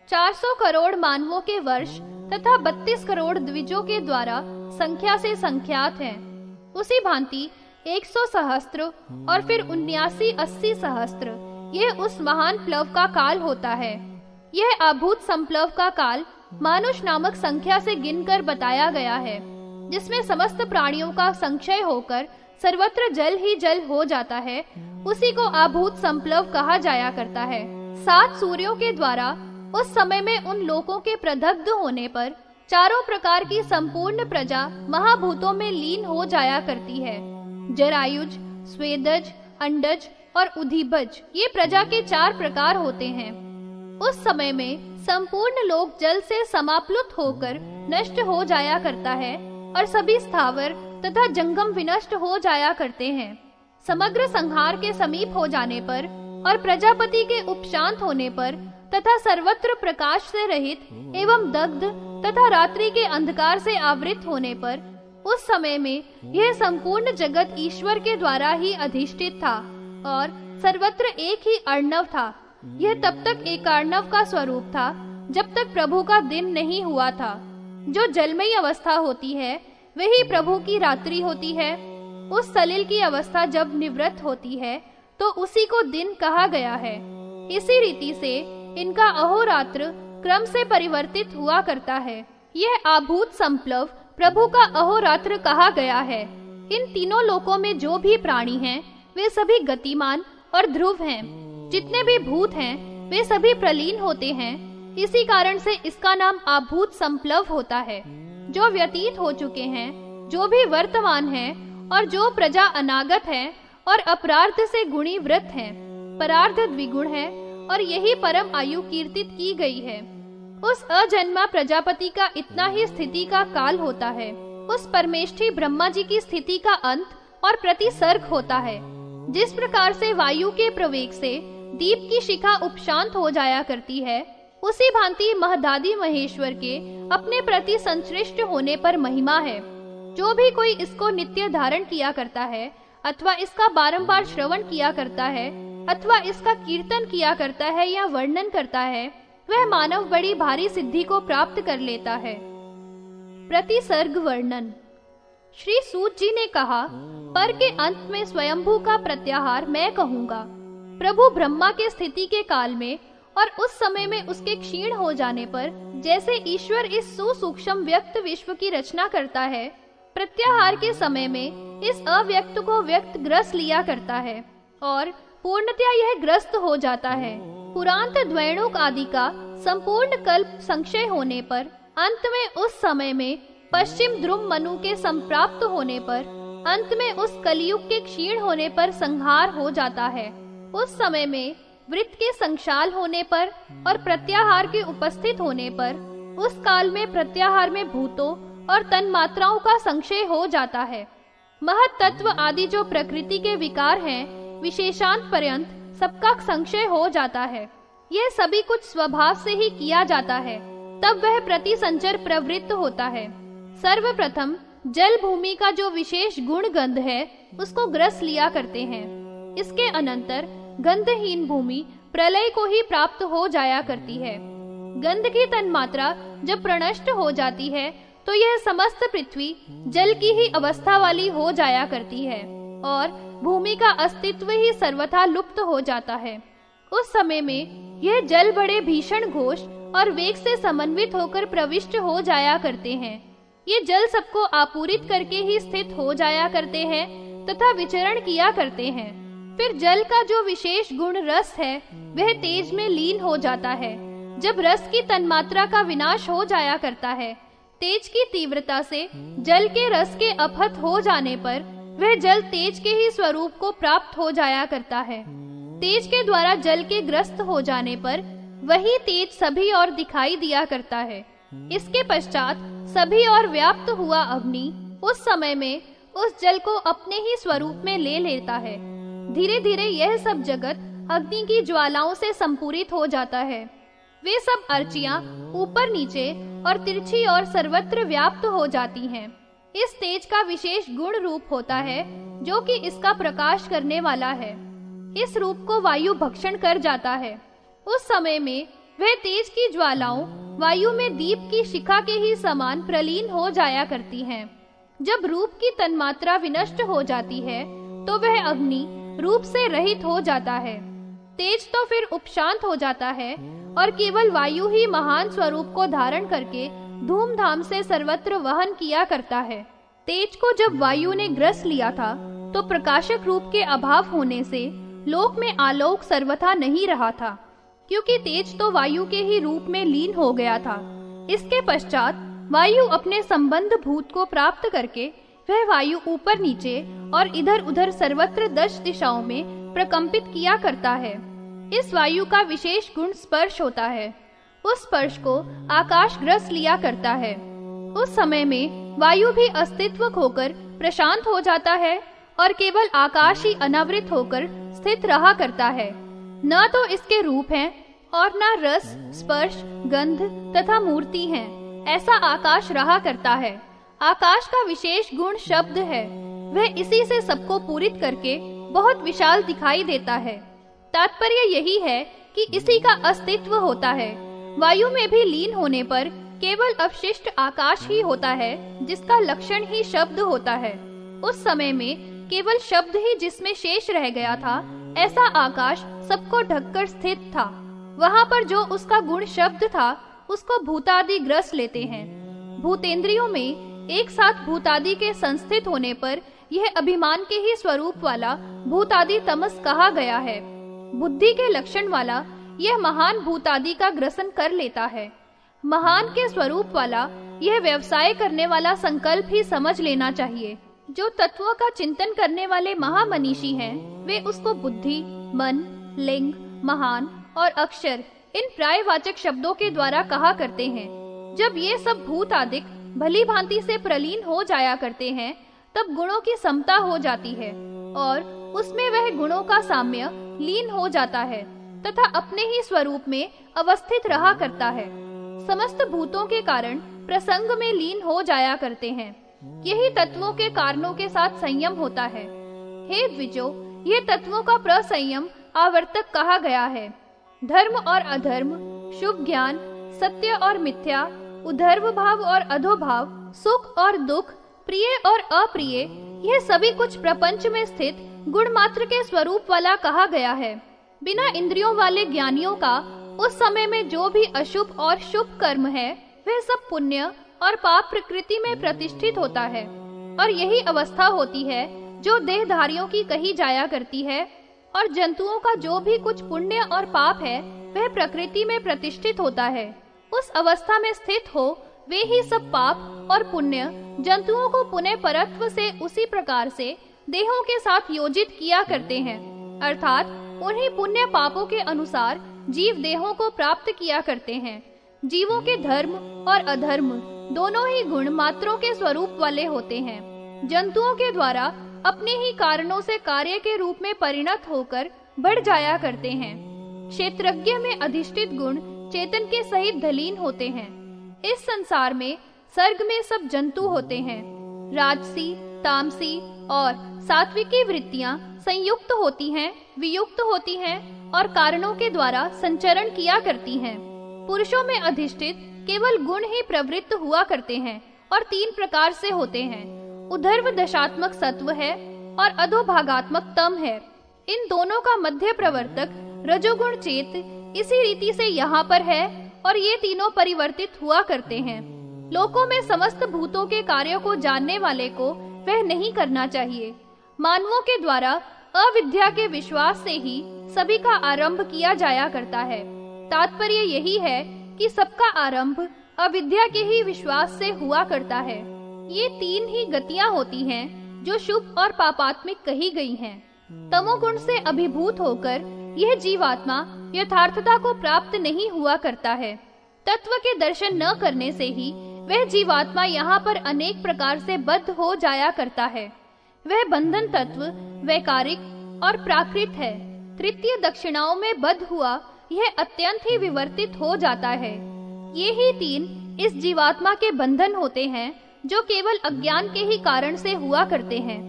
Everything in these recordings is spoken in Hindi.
400 करोड़ मानवों के वर्ष तथा 32 करोड़ द्विजों के द्वारा संख्या से संख्यात हैं। उसी भांति 100 सहस्त्र और फिर 79-80 सहस्त्र, यह उस महान प्लव का काल होता है। यह अभूत संप्लव का काल मानुष नामक संख्या से गिनकर बताया गया है, जिसमें समस्त प्राणियों का संक्षय होकर सर्वत्र जल ही जल हो जाता है। उसी को अभूत संप्लव कहा जाया करता है। 7 सूर्यों के द्वारा उस समय में उन लोकों के प्रदग्ध होने पर चारों प्रकार की संपूर्ण प्रजा महाभूतों में लीन हो जाया करती है। जरायुज, स्वेदज, अंडज और उदीबज, ये प्रजा के 4 प्रकार होते हैं। उस समय में संपूर्ण लोक जल से समाप्लुत होकर नष्ट हो जाया करता है और सभी स्थावर तथा जंगम विनष्ट हो जाया करते हैं। समग्र संहार के समीप हो जाने पर और प्रजापति के उपशांत होने पर तथा सर्वत्र प्रकाश से रहित एवं दग्ध तथा रात्रि के अंधकार से आवृत होने पर उस समय में यह संपूर्ण जगत ईश्वर के द्वारा ही अधिष्ठित था और सर्वत्र एक ही अर्णव था। यह तब तक एक अर्णव का स्वरूप था जब तक प्रभु का दिन नहीं हुआ था। जो जलमयी अवस्था होती है वही प्रभु की रात्रि होती है। उस सलिल की अवस्था जब निवृत्त होती है तो उसी को दिन कहा गया है। इसी रीति से इनका अहोरात्र क्रम से परिवर्तित हुआ करता है। यह अभूत संप्लव प्रभु का अहोरात्र कहा गया है। इन तीनों लोकों में जो भी प्राणी हैं वे सभी गतिमान और ध्रुव हैं। जितने भी भूत हैं वे सभी प्रलीन होते हैं। इसी कारण से इसका नाम अभूत संप्लव होता है। जो व्यतीत हो चुके हैं, जो भी वर्तमान हैं और जो प्रजा अनागत है और अपरार्ध से गुणीवृत हैं, परार्ध द्विगुण है और यही परम आयु कीर्तित की गई है। उस अजन्मा प्रजापति का इतना ही स्थिति का काल होता है। उस परमेष्ठी ब्रह्मा जी की स्थिति का अंत और प्रतिसर्ग होता है। जिस प्रकार से वायु के प्रवेग से दीप की शिखा उपशांत हो जाया करती है, उसी भांति महदादि महेश्वर के अपने प्रति संश्लिष्ट होने पर महिमा है। जो भी कोई इसको नित्य धारण किया करता है अथवा इसका बारंबार श्रवण किया करता है अथवा इसका कीर्तन किया करता है या वर्णन करता है, वह मानव बड़ी भारी सिद्धि को प्राप्त कर लेता है। प्रतिसर्ग वर्णन। श्री सूत जी ने कहा, पर के अंत में स्वयंभू का प्रत्याहार मैं कहूँगा। प्रभु ब्रह्मा के स्थिति के काल में और उस समय में उसके क्षीण हो जाने पर जैसे ईश्वर इस सुसूक्ष्म व्यक्त विश्व की रचना करता है, प्रत्याहार के समय में इस अव्यक्त को व्यक्त ग्रस लिया करता है और पूर्णतया यह ग्रस्त हो जाता है। पुरांत द्वैणुक आदि का संपूर्ण कल्प संक्षय होने पर अंत में उस समय में पश्चिम ध्रुव मनु के संप्राप्त होने पर अंत में उस कलियुग के क्षीण होने पर संहार हो जाता है। उस समय में वृत्त के संक्षाल होने पर और प्रत्याहार के उपस्थित होने पर उस काल में प्रत्याहार में भूतों और तन्मात्राओं का संक्षय हो जाता है। महत तत्व आदि जो प्रकृति के विकार हैं, विशेषांत पर्यंत सबका संक्षय हो जाता है। यह सभी कुछ स्वभाव से ही किया जाता है, तब वह प्रतिसंचर प्रवृत्त होता है। सर्वप्रथम जल भूमि का जो विशेष गुण गंध है उसको ग्रस लिया करते हैं। इसके अनंतर गंधहीन भूमि प्रलय को ही प्राप्त हो जाया करती है। गंध की तन्मात्रा जब प्रनष्ट हो जाती है तो यह समस्त पृथ्वी जल की ही अवस्था वाली हो जाया करती है और भूमि का अस्तित्व ही सर्वथा लुप्त हो जाता है। उस समय में यह जल बड़े भीषण घोष और वेग से समन्वित होकर प्रविष्ट हो जाया करते हैं। ये जल सबको आपूरित करके ही स्थित हो जाया करते हैं तथा विचरण किया करते हैं। फिर जल का जो विशेष गुण रस है वह तेज में लीन हो जाता है। जब रस की तन्मात्रा का विनाश हो जाया करता है, तेज की तीव्रता से जल के रस के अपहत हो जाने पर वह जल तेज के ही स्वरूप को प्राप्त हो जाया करता है। तेज के द्वारा जल के ग्रस्त हो जाने पर वही तेज सभी और दिखाई दिया करता है। इसके पश्चात सभी और व्याप्त हुआ अग्नि उस समय में उस जल को अपने ही स्वरूप में ले लेता है। धीरे धीरे यह सब जगत अग्नि की ज्वालाओं से संपूरित हो जाता है। वे सब अर्चियां ऊपर नीचे और तिरछी और सर्वत्र व्याप्त हो जाती हैं। इस तेज का विशेष गुण रूप होता है जो कि इसका प्रकाश करने वाला है। इस रूप को वायु भक्षण कर जाता है। उस समय में वह तेज की ज्वालाओं वायु में दीप की शिखा के ही समान प्रलीन हो जाया करती हैं। जब रूप की तन्मात्रा विनष्ट हो जाती है तो वह अग्नि रूप से रहित हो जाता है। तेज तो फिर उपशांत हो जाता है और केवल वायु ही महान स्वरूप को धारण करके धूमधाम से सर्वत्र वहन किया करता है। तेज को जब वायु ने ग्रस लिया था तो प्रकाशक रूप के अभाव होने से लोक में आलोक सर्वथा नहीं रहा था, क्योंकि तेज तो वायु के ही रूप में लीन हो गया था। इसके पश्चात वायु अपने संबंध भूत को प्राप्त करके वह वायु ऊपर नीचे और इधर उधर सर्वत्र 10 दिशाओं में प्रकंपित किया करता है। इस वायु का विशेष गुण स्पर्श होता है। उस स्पर्श को आकाश ग्रस लिया करता है। उस समय में वायु भी अस्तित्व खोकर प्रशांत हो जाता है और केवल आकाश ही अनावृत होकर स्थित रहा करता है। न तो इसके रूप हैं और न रस, स्पर्श, गंध तथा मूर्ति हैं। ऐसा आकाश रहा करता है। आकाश का विशेष गुण शब्द है। वह इसी से सबको पूरित करके बहुत विशाल दिखाई देता है। तात्पर्य यही है कि इसी का अस्तित्व होता है। वायु में भी लीन होने पर केवल अवशिष्ट आकाश ही होता है, जिसका लक्षण ही शब्द होता है। उस समय में केवल शब्द ही जिसमें शेष रह गया था। ऐसा आकाश सबको ढककर स्थित था। वहाँ पर जो उसका गुण शब्द था उसको भूतादि ग्रस लेते हैं। भूतेंद्रियों में एक साथ भूतादि के संस्थित होने पर यह अभिमान के ही स्वरूप वाला भूतादि तमस कहा गया है। बुद्धि के लक्षण वाला यह महान भूतादि का ग्रसन कर लेता है। महान के स्वरूप वाला यह व्यवसाय करने वाला संकल्प ही समझ लेना चाहिए। जो तत्वों का चिंतन करने वाले महामनीषी हैं, वे उसको बुद्धि, मन, लिंग, महान और अक्षर इन प्रायवाचक शब्दों के द्वारा कहा करते हैं। जब ये सब भूत आदिक भली भांति से प्रलीन हो जाया करते हैं, तब गुणों की समता हो जाती है और उसमें वह गुणों का साम्य लीन हो जाता है तथा अपने ही स्वरूप में अवस्थित रहा करता है। समस्त भूतों के कारण प्रसंग में लीन हो जाया करते हैं। यही तत्वों के कारणों के साथ संयम होता है। हे द्विजो, ये तत्वों का प्रसंयम आवर्तक कहा गया है। धर्म और अधर्म, शुभ ज्ञान, सत्य और मिथ्या, उधर्व भाव और अधोभाव, सुख और दुख, प्रिय और अप्रिय, यह सभी कुछ प्रपंच में स्थित गुण मात्र के स्वरूप वाला कहा गया है। बिना इंद्रियों वाले ज्ञानियों का उस समय में जो भी अशुभ और शुभ कर्म है, वह सब पुण्य और पाप प्रकृति में प्रतिष्ठित होता है। और यही अवस्था होती है जो देहधारियों की कही जाया करती है। और जंतुओं का जो भी कुछ पुण्य और पाप है, वह प्रकृति में प्रतिष्ठित होता है। उस अवस्था में स्थित हो वे ही सब पाप और पुण्य जंतुओं को पुनः परत्व से उसी प्रकार से देहों के साथ योजित किया करते हैं। अर्थात उन्हीं पुण्य पापों के अनुसार जीव देहों को प्राप्त किया करते हैं। जीवों के धर्म और अधर्म दोनों ही गुण मात्रों के स्वरूप वाले होते हैं। जंतुओं के द्वारा अपने ही कारणों से कार्य के रूप में परिणत होकर बढ़ जाया करते हैं। क्षेत्रज्ञ में अधिष्ठित गुण चेतन के सहित धलीन होते हैं। इस संसार में सर्ग में सब जंतु होते हैं। राजसी, तामसी और सात्विकी वृत्तियां संयुक्त होती हैं, वियुक्त होती हैं और कारणों के द्वारा संचरण किया करती हैं। पुरुषों में अधिष्ठित केवल गुण ही प्रवृत्त हुआ करते हैं और 3 प्रकार से होते हैं। उधर्व दशात्मक सत्व है और अधोभागात्मक तम है। इन दोनों का मध्य प्रवर्तक रजोगुण चेत इसी रीति से यहाँ पर है और ये तीनों परिवर्तित हुआ करते हैं। लोकों में समस्त भूतों के कार्यों को जानने वाले को वह नहीं करना चाहिए। मानवों के द्वारा अविद्या के विश्वास से ही सभी का आरंभ किया जाया करता है। तात्पर्य यही है कि सबका आरंभ अविद्या के ही विश्वास से हुआ करता है। ये 3 ही गतियां होती हैं जो शुभ और पापात्मिक कही गई हैं। तमोगुण से अभिभूत होकर यह जीवात्मा यथार्थता को प्राप्त नहीं हुआ करता है। तत्व के दर्शन न करने से ही वह जीवात्मा यहाँ पर अनेक प्रकार से बद्ध हो जाया करता है। वह बंधन तत्व वैकारिक और प्राकृत है। तृतीय दक्षिणाओं में बद्ध हुआ यह अत्यंत ही विवर्तित हो जाता है। ये ही 3 इस जीवात्मा के बंधन होते हैं जो केवल अज्ञान के ही कारण से हुआ करते हैं।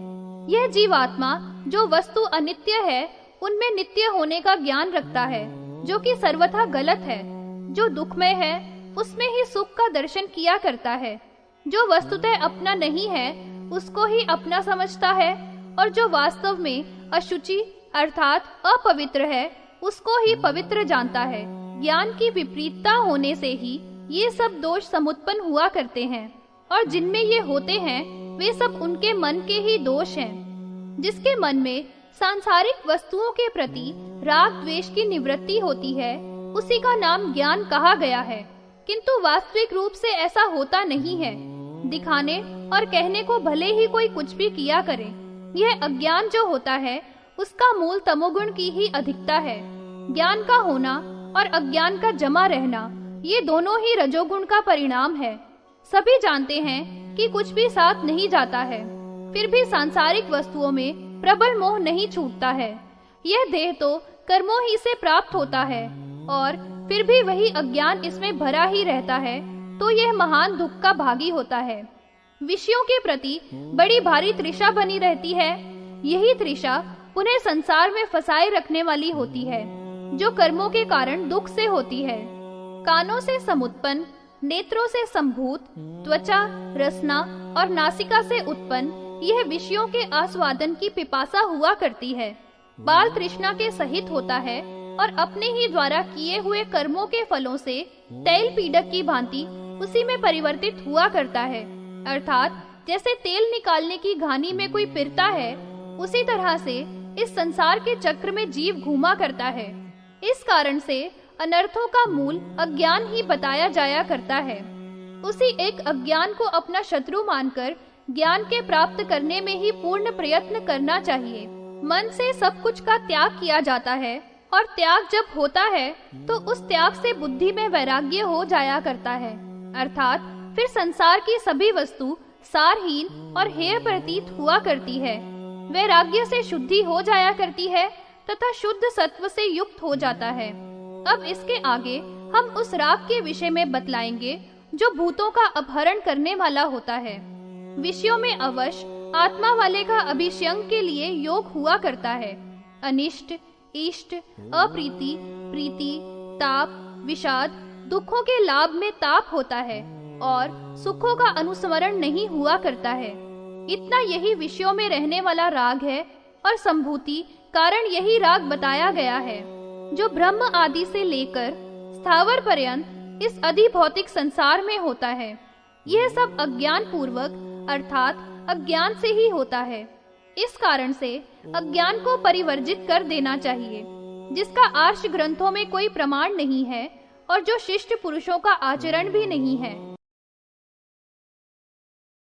यह जीवात्मा जो वस्तु अनित्य है उनमें नित्य होने का ज्ञान रखता है, जो कि सर्वथा गलत है। जो दुखमय है उसमें ही सुख का दर्शन किया करता है। जो वस्तुतः अपना नहीं है उसको ही अपना समझता है, और जो वास्तव में अशुचि अर्थात अपवित्र है उसको ही पवित्र जानता है। ज्ञान की विपरीतता होने से ही ये सब दोष समुत्पन्न हुआ करते हैं, और जिनमें ये होते हैं वे सब उनके मन के ही दोष हैं। जिसके मन में सांसारिक वस्तुओं के प्रति राग द्वेष की निवृत्ति होती है उसी का नाम ज्ञान कहा गया है, किंतु वास्तविक रूप से ऐसा होता नहीं है। दिखाने और कहने को भले ही कोई कुछ भी किया करे, यह अज्ञान जो होता है उसका मूल तमोगुण की ही अधिकता है। ज्ञान का होना और अज्ञान का जमा रहना ये दोनों ही रजोगुण का परिणाम है। सभी जानते हैं कि कुछ भी साथ नहीं जाता है, फिर भी सांसारिक वस्तुओं में प्रबल मोह नहीं छूटता है। यह देह तो कर्मों ही से प्राप्त होता है, और फिर भी वही अज्ञान इसमें भरा ही रहता है, तो यह महान दुख का भागी होता है। विषयों के प्रति बड़ी भारी तृषा बनी रहती है। यही तृषा उन्हें संसार में फंसाए रखने वाली होती है, जो कर्मों के कारण दुख से होती है। कानों से समुत्पन्न, नेत्रों से संभूत, त्वचा, रसना और नासिका से उत्पन्न यह विषयों के आस्वादन की पिपासा हुआ करती है। बाल तृष्णा के सहित होता है और अपने ही द्वारा किए हुए कर्मों के फलों से तैल पीडक की भांति उसी में परिवर्तित हुआ करता है। अर्थात जैसे तेल निकालने की घानी में कोई पिरता है, उसी तरह से इस संसार के चक्र में जीव घूमा करता है। इस कारण से अनर्थों का मूल अज्ञान ही बताया जाया करता है। उसी एक अज्ञान को अपना शत्रु मानकर ज्ञान के प्राप्त करने में ही पूर्ण प्रयत्न करना चाहिए। मन से सब कुछ का त्याग किया जाता है, और त्याग जब होता है तो उस त्याग से बुद्धि में वैराग्य हो जाया करता है। अर्थात फिर संसार की सभी वस्तु सारहीन और हेय प्रतीत हुआ करती है। वैराग्य से शुद्धि हो जाया करती है तथा शुद्ध सत्व से युक्त हो जाता है। अब इसके आगे हम उस राग के विषय में बतलाएंगे जो भूतों का अपहरण करने वाला होता है। विषयों में अवश्य आत्मा वाले का अभिषयंग के लिए योग हुआ करता है। अनिष्ट, इष्ट, अप्रीति, प्रीति, ताप, विषाद, दुखों के लाभ में ताप होता है और सुखों का अनुस्मरण नहीं हुआ करता है। इतना यही विषयों में रहने वाला राग है, और संभूति कारण यही राग बताया गया है, जो ब्रह्म आदि से लेकर स्थावर पर्यंत इस अधिभौतिक संसार में होता है। यह सब अज्ञान पूर्वक अर्थात अज्ञान से ही होता है। इस कारण से अज्ञान को परिवर्जित कर देना चाहिए, जिसका आर्ष ग्रंथों में कोई प्रमाण नहीं है और जो शिष्ट पुरुषों का आचरण भी नहीं है।